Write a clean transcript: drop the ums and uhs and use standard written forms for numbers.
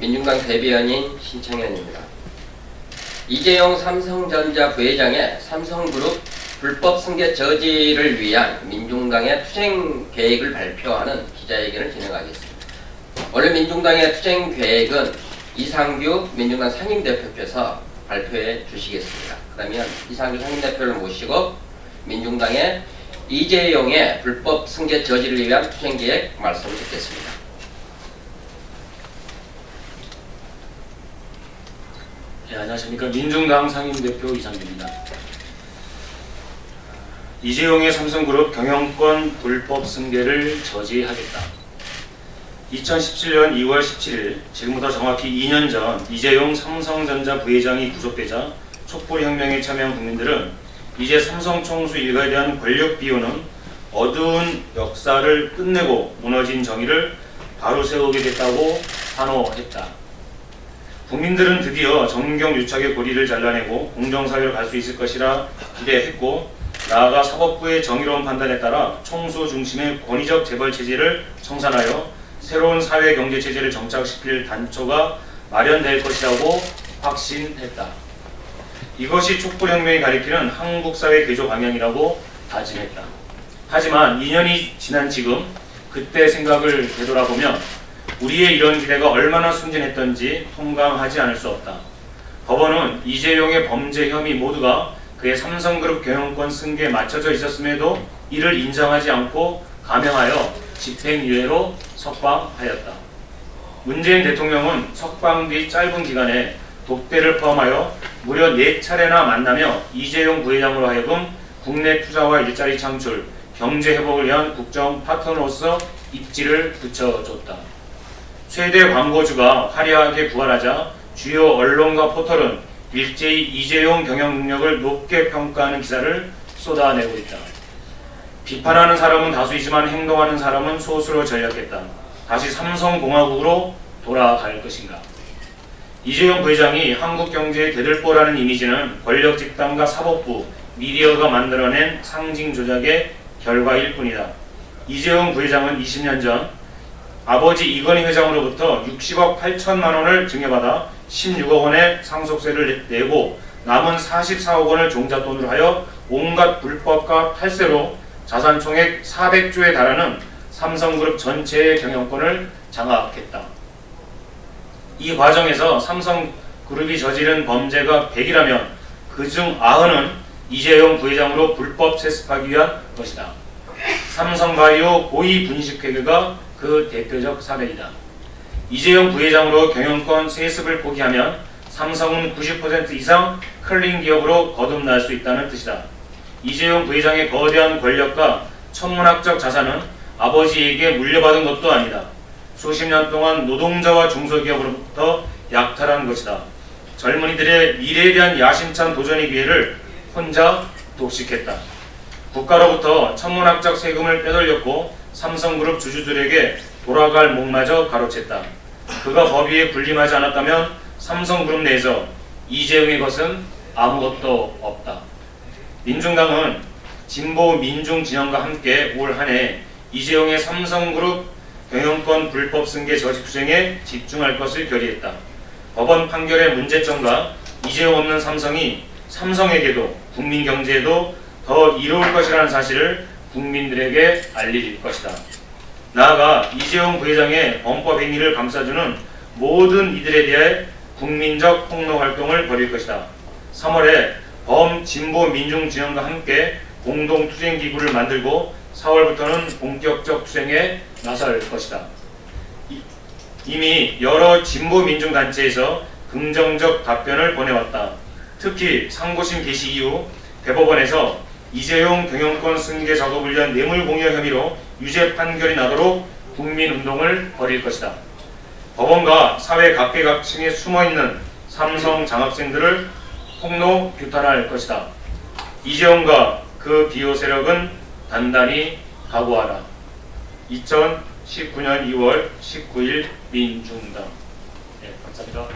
민중당 대변인 신청현입니다. 이재용 삼성전자 부회장의 삼성그룹 불법 승계 저지를 위한 민중당의 투쟁 계획을 발표하는 기자회견을 진행하겠습니다. 원래 민중당의 투쟁 계획은 이상규 민중당 상임대표께서 발표해 주시겠습니다. 그러면 이상규 상임대표를 모시고 민중당의 이재용의 불법 승계 저지를 위한 투쟁 계획 말씀을 듣겠습니다. 네, 안녕하십니까. 민중당 상임대표 이상규입니다. 이재용의 삼성그룹 경영권 불법 승계를 저지하겠다. 2017년 2월 17일, 지금부터 정확히 2년 전 이재용 삼성전자 부회장이 구속되자 촛불혁명에 참여한 국민들은 이제 삼성 총수 일가에 대한 권력 비호는 어두운 역사를 끝내고 무너진 정의를 바로 세우게 됐다고 환호했다. 국민들은 드디어 정경유착의 고리를 잘라내고 공정사회로 갈 수 있을 것이라 기대했고, 나아가 사법부의 정의로운 판단에 따라 총수 중심의 권위적 재벌 체제를 청산하여 새로운 사회 경제 체제를 정착시킬 단초가 마련될 것이라고 확신했다. 이것이 촛불혁명이 가리키는 한국 사회 개조 방향이라고 다짐했다. 하지만 2년이 지난 지금 그때 생각을 되돌아보면 우리의 이런 기대가 얼마나 순진했던지 통감하지 않을 수 없다. 법원은 이재용의 범죄 혐의 모두가 그의 삼성그룹 경영권 승계에 맞춰져 있었음에도 이를 인정하지 않고 감형하여 집행유예로 석방하였다. 문재인 대통령은 석방 뒤 짧은 기간에 독대를 포함하여 무려 4차례나 만나며 이재용 부회장으로 하여금 국내 투자와 일자리 창출, 경제 회복을 위한 국정 파트너로서 입지를 붙여줬다. 최대 광고주가 화려하게 부활하자 주요 언론과 포털은 일제히 이재용 경영 능력을 높게 평가하는 기사를 쏟아내고 있다. 비판하는 사람은 다수이지만 행동하는 사람은 소수로 전락했다. 다시 삼성공화국으로 돌아갈 것인가? 이재용 부회장이 한국 경제의 대들보라는 이미지는 권력 집단과 사법부, 미디어가 만들어낸 상징 조작의 결과일 뿐이다. 이재용 부회장은 20년 전 아버지 이건희 회장으로부터 60억 8천만 원을 증여받아 16억 원의 상속세를 내고 남은 44억 원을 종잣돈으로 하여 온갖 불법과 탈세로 자산 총액 400조에 달하는 삼성그룹 전체의 경영권을 장악했다. 이 과정에서 삼성그룹이 저지른 범죄가 100이라면 그중 90은 이재용 부회장으로 불법 세습하기 위한 것이다. 삼성바이오 고의 분식회계가 그 대표적 사례이다. 이재용 부회장으로 경영권 세습을 포기하면 삼성은 90% 이상 클린 기업으로 거듭날 수 있다는 뜻이다. 이재용 부회장의 거대한 권력과 천문학적 자산은 아버지에게 물려받은 것도 아니다. 수십 년 동안 노동자와 중소기업으로부터 약탈한 것이다. 젊은이들의 미래에 대한 야심찬 도전의 기회를 혼자 독식했다. 국가로부터 천문학적 세금을 빼돌렸고 삼성그룹 주주들에게 돌아갈 목마저 가로챘다. 그가 법 위에 군림하지 않았다면 삼성그룹 내에서 이재용의 것은 아무것도 없다. 민중당은 진보 민중 진영과 함께 올 한 해 이재용의 삼성그룹 경영권 불법 승계 저지 투쟁에 집중할 것을 결의했다. 법원 판결의 문제점과 이재용 없는 삼성이 삼성에게도 국민 경제에도 더 이로울 것이라는 사실을 국민들에게 알릴 것이다. 나아가 이재용 부회장의 범법 행위를 감싸주는 모든 이들에 대해 국민적 폭로 활동을 벌일 것이다. 3월에 범진보 민중 진영과 함께 공동 투쟁 기구를 만들고 4월부터는 본격적 투쟁에 나설 것이다. 이미 여러 진보 민중 단체에서 긍정적 답변을 보내왔다. 특히 상고심 개시 이후 대법원에서 이재용 경영권 승계 작업을 위한 뇌물공여 혐의로 유죄 판결이 나도록 국민운동을 벌일 것이다. 법원과 사회 각계각층에 숨어있는 삼성 장학생들을 폭로 규탄할 것이다. 이재용과 그 비호 세력은 단단히 각오하라. 2019년 2월 19일 민중당. 네, 감사합니다.